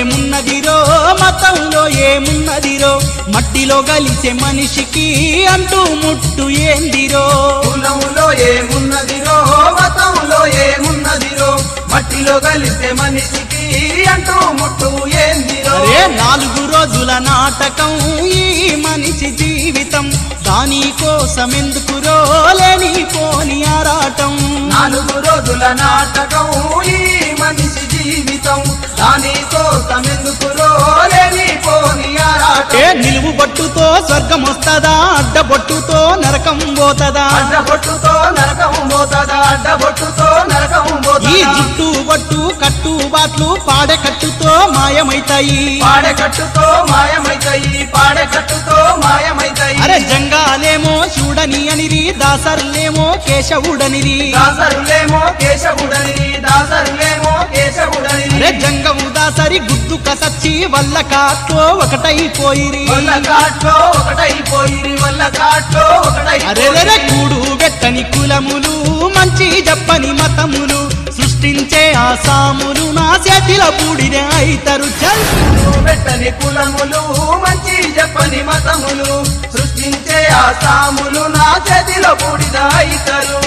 ఏమున్నదిరో మతంలో ఏమున్నదిరో మట్టిలో కలిసే మనిషికి అంటూ ముట్టు ఏందిరో కులంలో ఏమున్నదిరో మతంలో ఏమున్నదిరో మట్టిలో కలిసే మనిషికి అంటూ ముట్టు ఏందిరో అరే 4 రోజుల నాటకం ఈ మనిషి జీవితం దానికోసమెందుకురో లేనిపోని ఆరాటం 4 రోజుల నాటకం ఈ మనిషి జీవితం దానికోసమెందుకురో లేనిపోని ఆరాటం నిలువు బొట్టుతో స్వర్గం వస్తదా అడ్డబొట్టుతో నరకం పోతదా అడ్డబొట్టుతో నరకం పోతదా అడ్డబొట్టుతో నరకం ఈ పోతదా జుట్టు బొట్టు కట్టు బాట్లు పాడెకట్టుతో మాయమైతాయి పాడెకట్టుతో మాయమైతాయి పాడెకట్టుతో మాయమైతాయి అరే జంగాలేమో చూడని అనిరి దాసరులేమో కేశవుడనిరి దాసరులేమో కేశవుడనిరి దాసరులేమో కేశవుడనిరి అరే జంగము దాసరి గుద్దు కసచ్చి వల్ల కాట్లో ఒకటైపోయిరి వల్ల కాట్లో ఒకటైపోయిరి వల్ల కాట్లో అరే ఒకటైపోయిరి కూడు వెట్టని కులములు మంచి చెప్పని మతములు సృష్టించే ఆసాములు నా చేతిలో పూడిన అయితరు చల్ పెట్టని కులములు మంచి చెప్పని మతములు సృష్టించే ఆసాములు నా చేతిలో పూడిన అయితరు